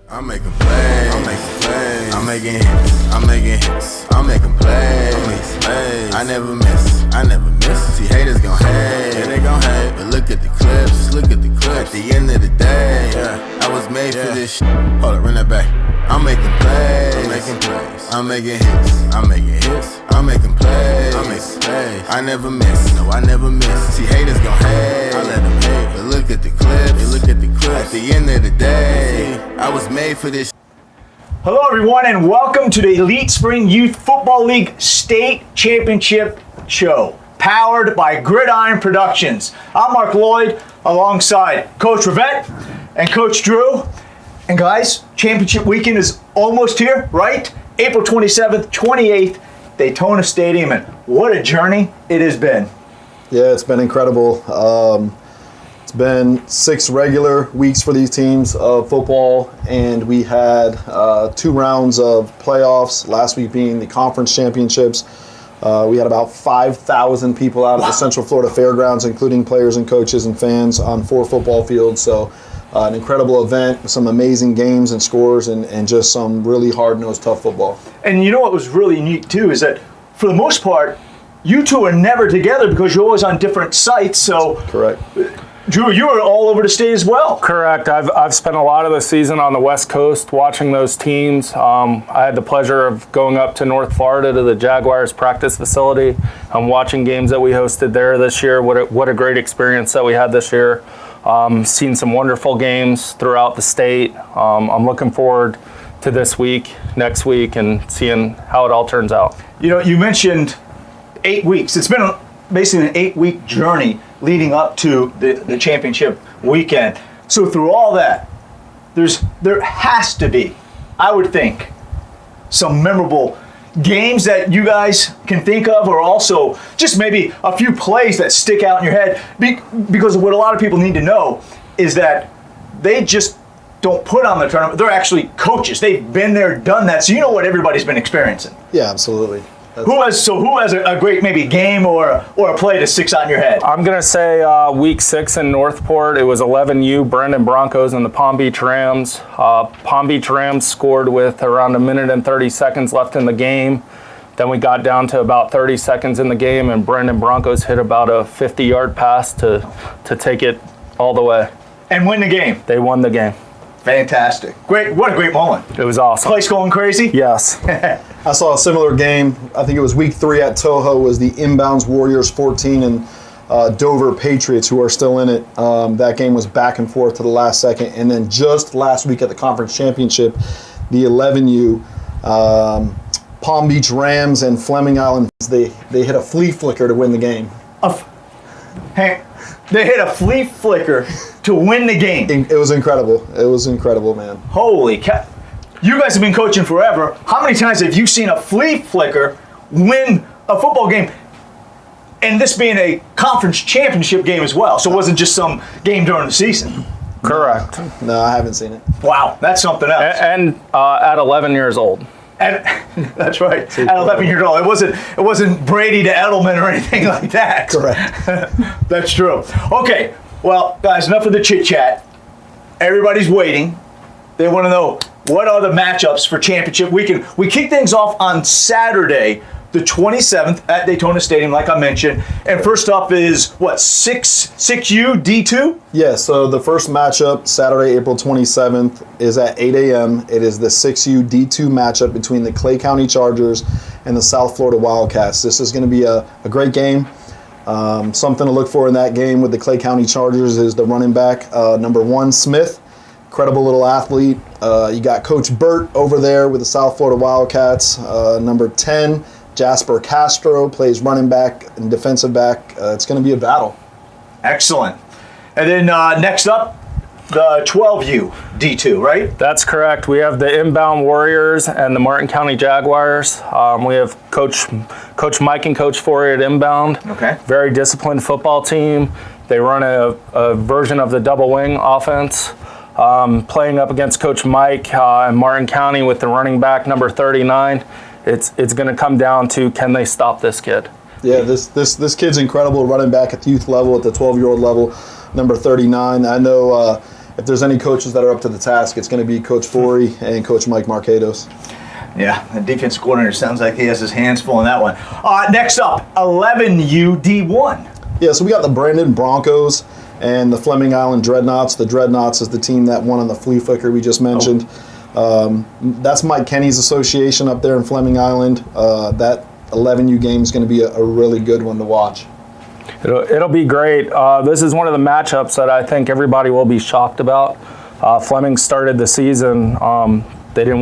I'm making plays, I'm making hits, I'm making plays, I never miss, See, haters gon' hate, they gon' hate, but look at the clips, at the end of the day, I was made for this shit. Hold up, run that back. I'm making plays, I'm making hits, I'm making plays, I never miss, See, haters gon' hate, I let them hate, but look at the clips, at the end of the day, I was made for this. Hello everyone and welcome to the Elite Spring Youth Football League State Championship Show, powered by Gridiron Productions. I'm Mark Lloyd alongside Coach Rivette and Coach Drew. And guys, championship weekend is almost here, right? April 27th, 28th, Daytona Stadium, and what a journey it has been. Yeah, it's been incredible. It's been 6 regular weeks for these teams of football, and we had 2 rounds of playoffs, last week being the conference championships. We had about 5,000 people out at the Central Florida Fairgrounds, including players and coaches and fans on 4 football fields. So an incredible event, some amazing games and scores, and just some really hard-nosed, tough football. And you know what was really neat, too, is that for the most part, you two are never together because you're always on different sites. So correct. Drew, you were all over the state as well. Correct. I've spent a lot of the season on the West Coast watching those teams. I had the pleasure of going up to North Florida to the Jaguars practice facility. I'm watching games that we hosted there this year. What a great experience that we had this year. Seen some wonderful games throughout the state. I'm looking forward to this week, next week, and seeing how it all turns out. You know, you mentioned 8 weeks. It's been basically an 8-week journey leading up to the championship weekend. So through all that, there has to be, I would think, some memorable games that you guys can think of, or also just maybe a few plays that stick out in your head. Because what a lot of people need to know is that they just don't put on the tournament. They're actually coaches. They've been there, done that. So you know what everybody's been experiencing. Yeah, absolutely. Who has a great maybe game or a play that sticks out in your head? I'm going to say week 6 in Northport, it was 11U, Brendan Broncos and the Palm Beach Rams. Palm Beach Rams scored with around 1 minute and 30 seconds left in the game. Then we got down to about 30 seconds in the game, and Brendan Broncos hit about a 50-yard pass to take it all the way. And win the game. They won the game. Fantastic. Great. What a great moment. It was awesome. Place going crazy? Yes. I saw a similar game. I think it was week 3 at Toho. Was the Inbounds Warriors 14 and Dover Patriots, who are still in it. That game was back and forth to the last second. And then just last week at the conference championship, the 11U Palm Beach Rams and Fleming Island, they hit a flea flicker to win the game. They hit a flea flicker to win the game. It was incredible. It was incredible, man. Holy cow. You guys have been coaching forever. How many times have you seen a flea flicker win a football game? And this being a conference championship game as well. So it wasn't just some game during the season. Correct. No, I haven't seen it. Wow, that's something else. And at 11 years old. That's right. At 11 years old, it wasn't Brady to Edelman or anything like that. Correct. That's true. Okay, well, guys, enough of the chit chat. Everybody's waiting. They want to know what are the matchups for championship weekend. We kick things off on Saturday, the 27th at Daytona Stadium, like I mentioned. And first up is what, 6U D2? Yeah, so the first matchup, Saturday, April 27th, is at 8 a.m. It is the 6U D2 matchup between the Clay County Chargers and the South Florida Wildcats. This is going to be a great game. Something to look for in that game with the Clay County Chargers is the running back, number 1, Smith. Incredible little athlete. You got Coach Burt over there with the South Florida Wildcats. Number 10, Jasper Castro, plays running back and defensive back. It's going to be a battle. Excellent. And then next up, the 12U D2, right? That's correct. We have the Inbound Warriors and the Martin County Jaguars. We have Coach Mike and Coach Forey at Inbound. Okay. Very disciplined football team. They run a version of the double wing offense. Playing up against Coach Mike in Martin County with the running back number 39. It's going to come down to, can they stop this kid? Yeah, this kid's incredible, running back at the youth level, at the 12-year-old level, number 39. I know if there's any coaches that are up to the task, it's going to be Coach Forey and Coach Mike Marcados. Yeah, the defense coordinator sounds like he has his hands full in that one. Next up, 11U D1. Yeah, so we got the Brandon Broncos and the Fleming Island Dreadnoughts. The Dreadnoughts is the team that won on the flea flicker we just mentioned. That's Mike Kenny's association up there in Fleming Island. That 11U game is going to be a really good one to watch. It'll be great. This is one of the matchups that I think everybody will be shocked about. Fleming started the season. They didn't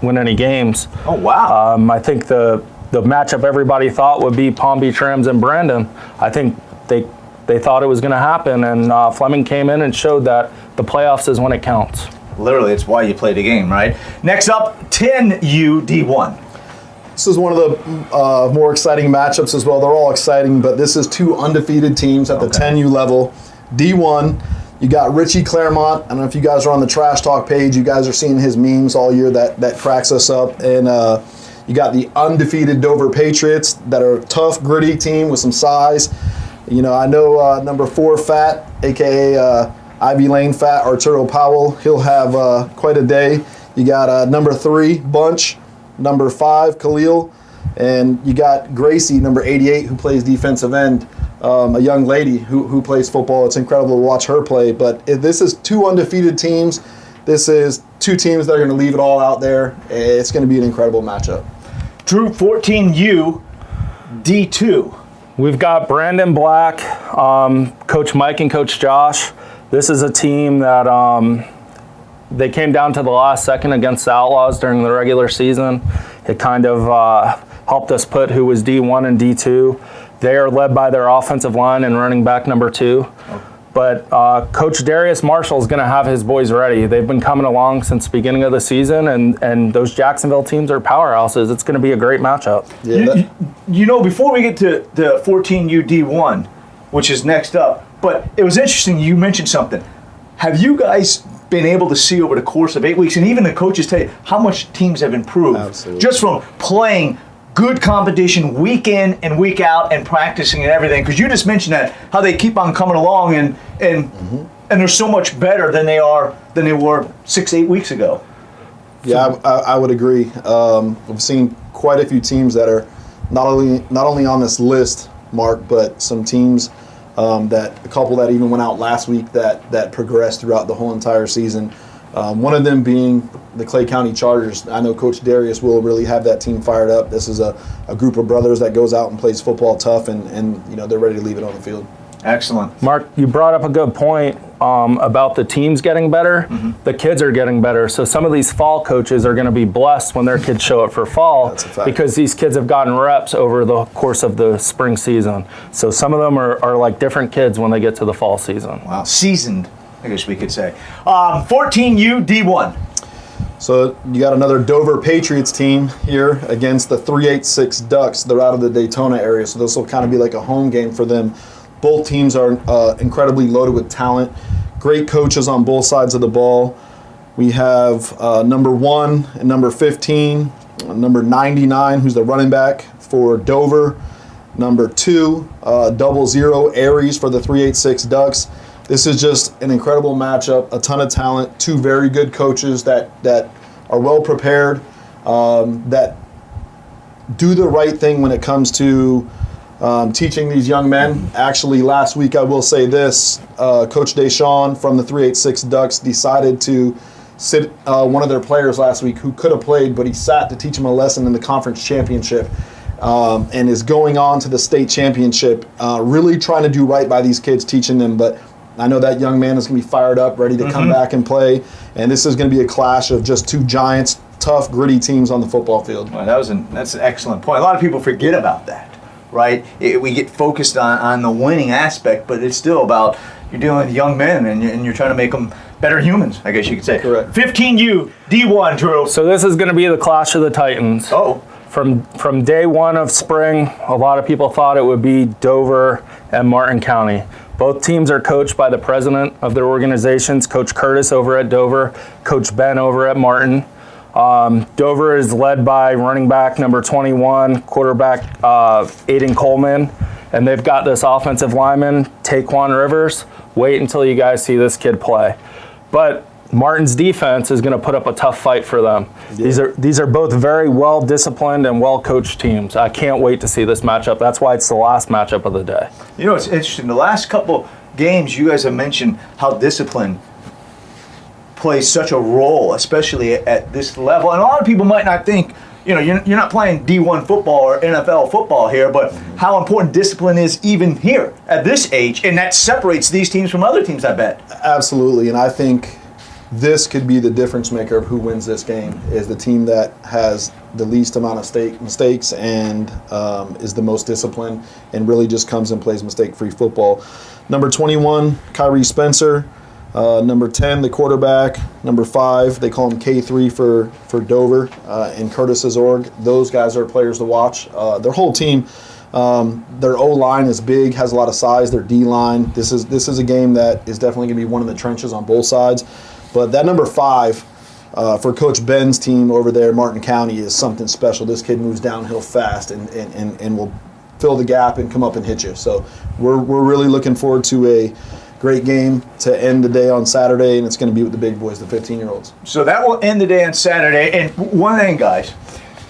win any games. Oh, wow. I think the matchup everybody thought would be Palm Beach Rams and Brandon. I think they thought it was going to happen, and Fleming came in and showed that the playoffs is when it counts. Literally, it's why you play the game, right? Next up, 10U D1. This is one of the more exciting matchups as well. They're all exciting, but this is two undefeated teams at the 10U level. D1, you got Richie Claremont. I don't know if you guys are on the Trash Talk page. You guys are seeing his memes all year that cracks us up. And you got the undefeated Dover Patriots that are a tough, gritty team with some size. You know, I know number 4 Fat, a.k.a. Ivy Lane Fat, Arturo Powell. He'll have quite a day. You got number 3 Bunch, number 5 Khalil, and you got Gracie, number 88, who plays defensive end, a young lady who plays football. It's incredible to watch her play. But this is two undefeated teams. This is two teams that are going to leave it all out there. It's going to be an incredible matchup. Drew, 14U D2. We've got Brandon Black, Coach Mike and Coach Josh. This is a team that they came down to the last second against the Outlaws during the regular season. It kind of helped us put who was D1 and D2. They are led by their offensive line and running back number 2. But Coach Darius Marshall is going to have his boys ready. They've been coming along since the beginning of the season, and those Jacksonville teams are powerhouses. It's going to be a great matchup. Yeah, you know, before we get to the 14U D1, which is next up, but it was interesting, you mentioned something. Have you guys been able to see over the course of 8 weeks, and even the coaches tell you how much teams have improved Absolutely. just from playing good competition week in and week out and practicing and everything? Because you just mentioned that, how they keep on coming along and they're so much better than they were 6-8 weeks ago. Yeah, I would agree. We've seen quite a few teams that are not only on this list, Mark, but some teams that a couple that even went out last week that progressed throughout the whole entire season. One of them being the Clay County Chargers. I know Coach Darius will really have that team fired up. This is a group of brothers that goes out and plays football tough, and you know they're ready to leave it on the field. Excellent. Mark, you brought up a good point about the teams getting better. The kids are getting better. So some of these fall coaches are going to be blessed when their kids show up for fall, That's a fact. because these kids have gotten reps over the course of the spring season. So some of them are like different kids when they get to the fall season. Wow, seasoned, I guess we could say. 14U D1. So you got another Dover Patriots team here against the 386 Ducks. They're out of the Daytona area, so this will kind of be like a home game for them. Both teams are incredibly loaded with talent. Great coaches on both sides of the ball. We have number 1 and number 15, number 99, who's the running back for Dover. Number 2, 00 Aries for the 386 Ducks. This is just an incredible matchup, a ton of talent, two very good coaches that are well prepared, that do the right thing when it comes to teaching these young men. Actually, last week, I will say this, Coach Deshawn from the 386 Ducks decided to sit one of their players last week who could have played, but he sat to teach him a lesson in the conference championship, and is going on to the state championship, really trying to do right by these kids, teaching them. But I know that young man is going to be fired up, ready to come back and play, and this is going to be a clash of just two giants, tough, gritty teams on the football field. Well, that's an excellent point. A lot of people forget about that, right? We get focused on the winning aspect, but it's still about you're dealing with young men and you're trying to make them better humans, I guess you could say. Correct. 15U D1, Drew. So this is going to be the clash of the Titans. Oh. From day one of spring, a lot of people thought it would be Dover and Martin County. Both teams are coached by the president of their organizations, Coach Curtis over at Dover, Coach Ben over at Martin. Dover is led by running back number 21, quarterback Aiden Coleman, and they've got this offensive lineman, Taquan Rivers. Wait until you guys see this kid play. but Martin's defense is going to put up a tough fight for them. Yeah. These are both very well disciplined and well coached teams. I can't wait to see this matchup. That's why it's the last matchup of the day. You know, it's interesting. The last couple games, you guys have mentioned how discipline plays such a role, especially at this level. And a lot of people might not think, you know, you're not playing D1 football or NFL football here, but how important discipline is even here at this age, and that separates these teams from other teams, I bet. Absolutely, and I think this could be the difference maker of who wins this game, is the team that has the least amount of mistakes and is the most disciplined and really just comes and plays mistake-free football. Number 21, Kyrie Spencer. Number 10, the quarterback. Number 5, they call him K3 for Dover, in Curtis's org. Those guys are players to watch. Their whole team, their O-line is big, has a lot of size. Their D-line. This is a game that is definitely going to be one of the trenches on both sides. But that number 5 for Coach Ben's team over there, Martin County, is something special. This kid moves downhill fast and will fill the gap and come up and hit you. So we're really looking forward to a great game to end the day on Saturday, and it's going to be with the big boys, the 15-year-olds. So that will end the day on Saturday. And one thing, guys,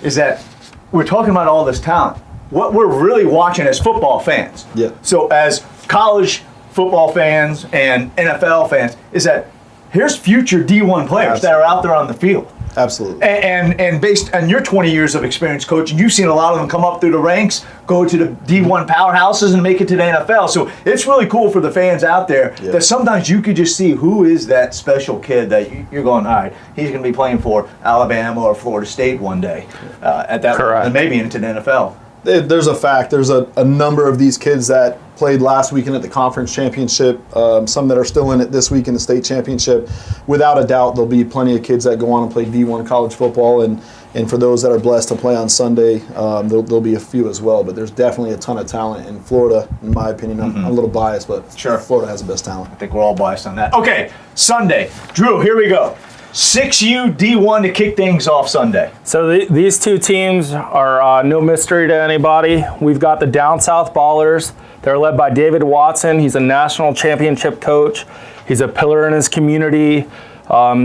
is that we're talking about all this talent. What we're really watching as football fans, so as college football fans and NFL fans, is that here's future D1 players that are out there on the field. Absolutely. And based on your 20 years of experience coaching, you've seen a lot of them come up through the ranks, go to the D1 powerhouses, and make it to the NFL. So it's really cool for the fans out there that sometimes you could just see who is that special kid that you're going, all right, he's going to be playing for Alabama or Florida State one day at that point, and maybe into the NFL. There's a fact. There's a number of these kids that played last weekend at the conference championship, some that are still in it this week in the state championship. Without a doubt, there'll be plenty of kids that go on and play D1 college football, and for those that are blessed to play on Sunday, there'll be a few as well. But there's definitely a ton of talent in Florida, in my opinion. I'm a little biased, but Florida has the best talent. I think we're all biased on that. Okay, Sunday. Drew, here we go. 6U D1 to kick things off Sunday. So these two teams are no mystery to anybody. We've got the Down South Ballers. They're led by David Watson. He's a national championship coach. He's a pillar in his community.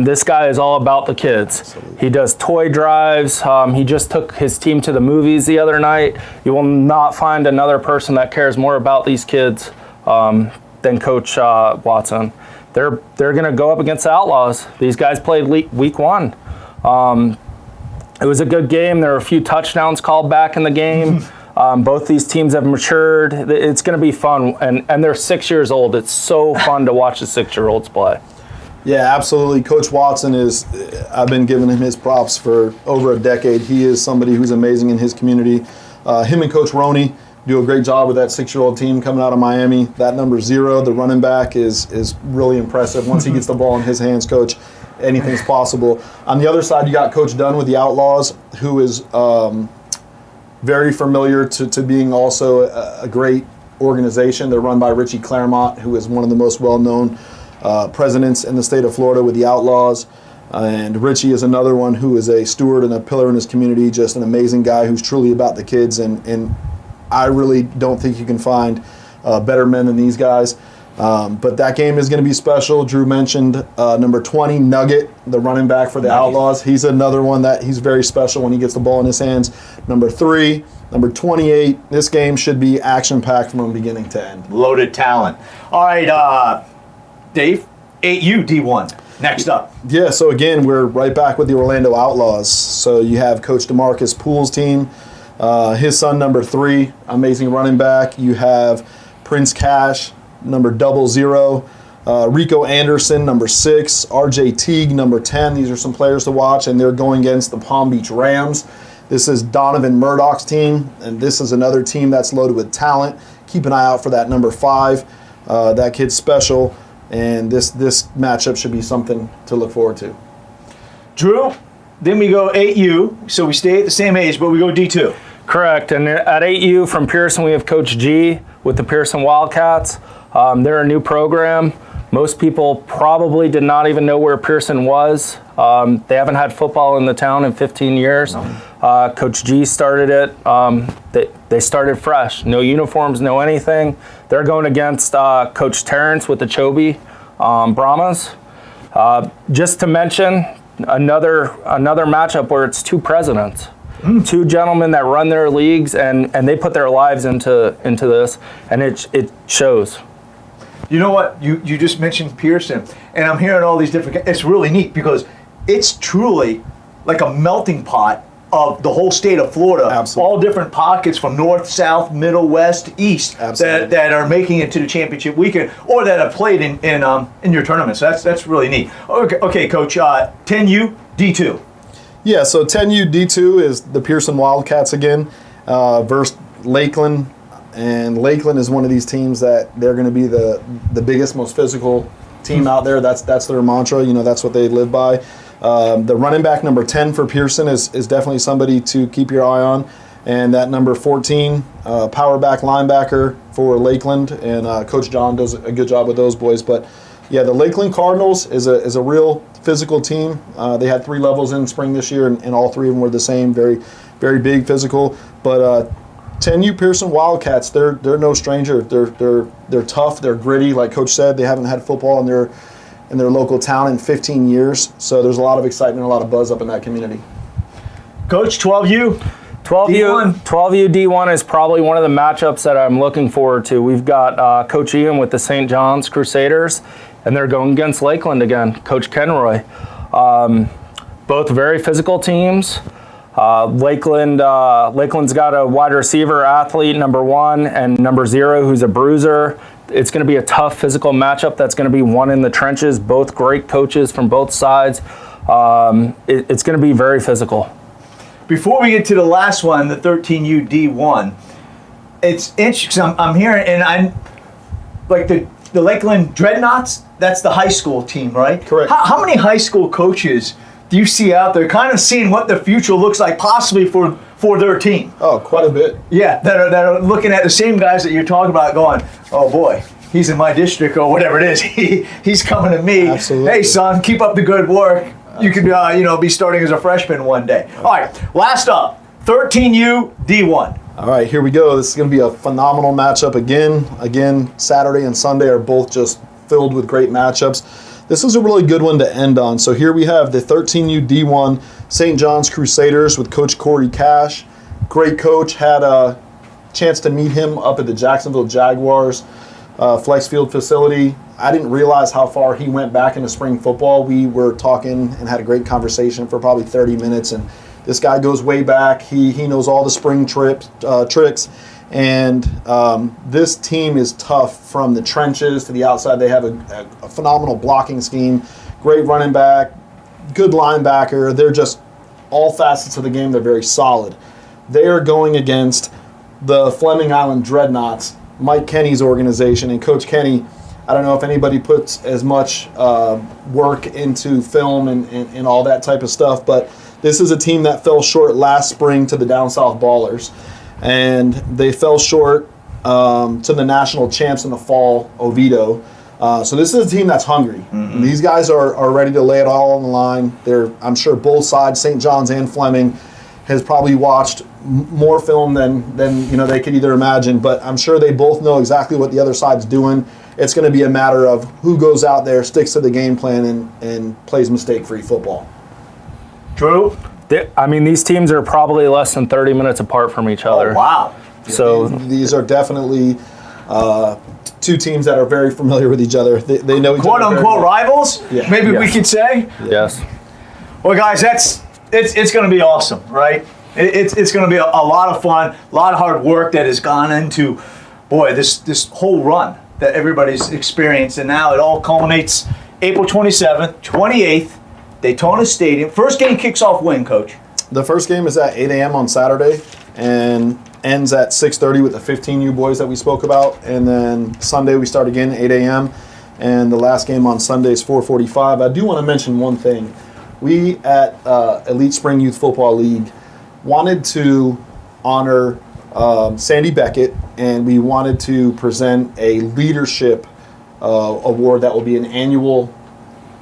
This guy is all about the kids. Absolutely. He does toy drives. He just took his team to the movies the other night. You will not find another person that cares more about these kids than Coach Watson. They're going to go up against the Outlaws. These guys played week 1. It was a good game. There were a few touchdowns called back in the game. Both these teams have matured. It's going to be fun, and they're 6 years old. It's so fun to watch the 6-year-olds play. Yeah, absolutely. Coach Watson I've been giving him his props for over a decade. He is somebody who's amazing in his community. Him and Coach Roney do a great job with that 6-year-old team coming out of Miami. That number 0, the running back, is really impressive. Once he gets the ball in his hands, Coach, anything's possible. On the other side, you got Coach Dunn with the Outlaws, who is very familiar to being also a great organization. They're run by Richie Claremont, who is one of the most well-known presidents in the state of Florida with the Outlaws. And Richie is another one who is a steward and a pillar in his community, just an amazing guy who's truly about the kids. And I really don't think you can find better men than these guys. But that game is going to be special. Drew mentioned number 20, Nugget, the running back for the Outlaws. He's another one that he's very special when he gets the ball in his hands. Number 3, number 28. This game should be action-packed from beginning to end. Loaded talent. All right, Dave, 8U D1. Next up. Yeah, so again, we're right back with the Orlando Outlaws. So you have Coach DeMarcus Poole's team. His son, number 3, amazing running back. You have Prince Cash, number 00. Rico Anderson, number 6. RJ Teague, number 10. These are some players to watch, and they're going against the Palm Beach Rams. This is Donovan Murdoch's team, and this is another team that's loaded with talent. Keep an eye out for that number 5. That kid's special, and this matchup should be something to look forward to. Drew, then we go 8U, so we stay at the same age, but we go D2. Correct, and at 8U from Pearson, we have Coach G with the Pearson Wildcats. They're a new program. Most people probably did not even know where Pearson was. They haven't had football in the town in 15 years. No. Coach G started it. They started fresh. No uniforms, no anything. They're going against Coach Terrence with the Chobe Brahmas. Just to mention another matchup where it's two presidents. Two gentlemen that run their leagues and they put their lives into this, and it shows. You know what? You just mentioned Pearson, and I'm hearing all these different. It's really neat because it's truly like a melting pot of the whole state of Florida. Absolutely. All different pockets from north, south, middle, west, east that are making it to the championship weekend or that have played in your tournament. So that's really neat. Okay, Coach. 10U D2. Yeah, so 10U D2 is the Pearson Wildcats again versus Lakeland. And Lakeland is one of these teams that they're going to be the biggest, most physical team out there. That's their mantra. That's what they live by. The running back number 10 for Pearson is definitely somebody to keep your eye on. And that number 14, power back linebacker for Lakeland. And Coach John does a good job with those boys. But, yeah, the Lakeland Cardinals is a real physical team. They had 3 levels in spring this year, and all 3 of them were the same, very, very big physical. But 10U Pearson Wildcats, they're no stranger. They're tough. They're gritty. Like Coach said, they haven't had football in their local town in 15 years. So there's a lot of excitement, a lot of buzz up in that community. Coach, 12U. 12U D1 is probably one of the matchups that I'm looking forward to. We've got Coach Ian with the St. John's Crusaders, and they're going against Lakeland again, Coach Kenroy. Both very physical teams. Lakeland's got a wide receiver athlete, number 1, and number 0, who's a bruiser. It's going to be a tough physical matchup that's going to be won in the trenches. Both great coaches from both sides. It's going to be very physical. Before we get to the last one, the 13U D1, it's interesting. I'm hearing, and I'm like the Lakeland Dreadnoughts. That's the high school team, right? Correct. How many high school coaches do you see out there kind of seeing what the future looks like possibly for their team? Oh, quite a bit. Yeah, that are looking at the same guys that you're talking about going, oh boy, he's in my district or whatever it is. He's coming to me. Absolutely. Hey son, keep up the good work. You could be starting as a freshman one day. All right, last up, 13U D1. All right, here we go. This is going to be a phenomenal matchup again. Again, Saturday and Sunday are both just filled with great matchups. This is a really good one to end on. So here we have the 13U D1 St. John's Crusaders with Coach Corey Cash. Great coach. Had a chance to meet him up at the Jacksonville Jaguars flex field facility. I didn't realize how far he went back into spring football. We were talking and had a great conversation for probably 30 minutes. And this guy goes way back. He knows all the spring tricks. And this team is tough from the trenches to the outside. They have a phenomenal blocking scheme, great running back, good linebacker. They're just all facets of the game. They're very solid. They are going against the Fleming Island Dreadnoughts, Mike Kenny's organization. And Coach Kenny, I don't know if anybody puts as much work into film and all that type of stuff, but this is a team that fell short last spring to the Down South Ballers. And they fell short to the national champs in the fall, Oviedo. So this is a team that's hungry. Mm-hmm. These guys are ready to lay it all on the line. I'm sure both sides, St. John's and Fleming, has probably watched more film than they could either imagine. But I'm sure they both know exactly what the other side's doing. It's going to be a matter of who goes out there, sticks to the game plan, and plays mistake-free football. Drew? These teams are probably less than 30 minutes apart from each other. Oh, wow. So these are definitely two teams that are very familiar with each other. They know each other. Quote-unquote well. Rivals, yeah. Maybe we could say? Yes. Well, guys, it's going to be awesome, right? It's going to be a lot of fun, a lot of hard work that has gone into, this whole run that everybody's experienced. And now it all culminates April 27th, 28th, Daytona Stadium. First game kicks off when, Coach? The first game is at 8 a.m. on Saturday and ends at 6:30 with the 15U boys that we spoke about. And then Sunday we start again at 8 a.m. And the last game on Sunday is 4:45. I do want to mention one thing. We at Elite Spring Youth Football League wanted to honor Sandy Beckett, and we wanted to present a leadership award that will be an annual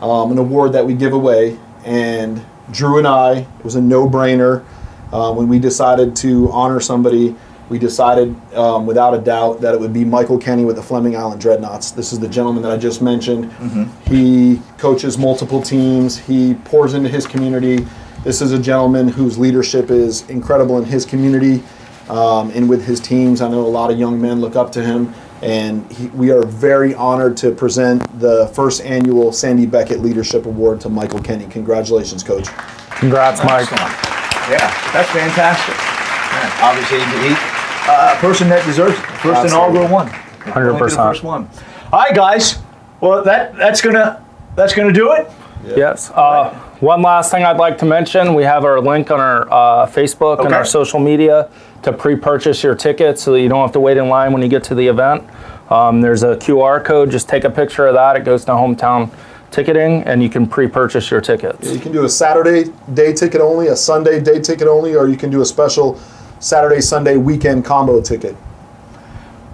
an award that we give away. And Drew and I, it was a no-brainer when we decided to honor somebody we decided without a doubt that it would be Michael Kenny with the Fleming Island Dreadnoughts. This is the gentleman that I just mentioned. He coaches multiple teams. He pours into his community. This is a gentleman whose leadership is incredible in his community and with his teams. I know a lot of young men look up to him, and we are very honored to present the first annual Sandy Beckett Leadership Award to Michael Kenny. Congratulations, Coach. Congrats, Mike. Yeah, that's fantastic. Yeah, obviously, he's a person that deserves it. First inaugural one. 100%. First one. All right, guys. Well, that's gonna do it. Yes. One last thing I'd like to mention, we have our link on our Facebook and our social media to pre-purchase your tickets so that you don't have to wait in line when you get to the event. There's a QR code. Just take a picture of that. It goes to Hometown Ticketing, and you can pre-purchase your tickets. Yeah, you can do a Saturday day ticket only, a Sunday day ticket only, or you can do a special Saturday, Sunday weekend combo ticket.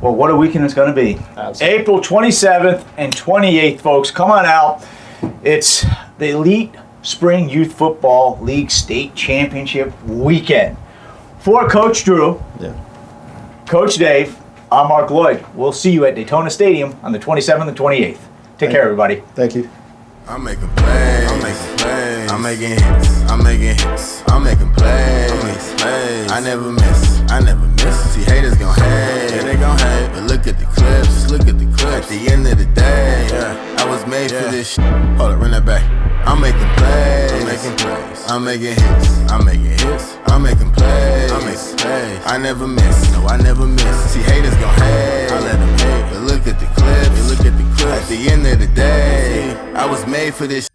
Well, what a weekend it's going to be. Absolutely. April 27th and 28th, folks. Come on out. It's the Elite Spring Youth Football League State Championship weekend. For Coach Drew, Coach Dave, I'm Mark Lloyd. We'll see you at Daytona Stadium on the 27th and 28th. Take care, everybody. Thank you. I'm making plays. I'm making plays. I'm making hits. I'm making hits. I'm making plays. I'm making plays. I never miss. I never miss. See, haters gon' hate. Yeah, they gon' hate. But look at the clips. Look at the clips. At the end of the day, I was made for this shit. Hold up, run that back. I'm making plays. I'm making plays. I'm making hits. I'm making hits. I'm making plays. I'm making plays. I never miss. No, I never miss. See, haters gon' hate. I let them hate. But look at the clips. Look at the clips. At the end of the day, I was made for this.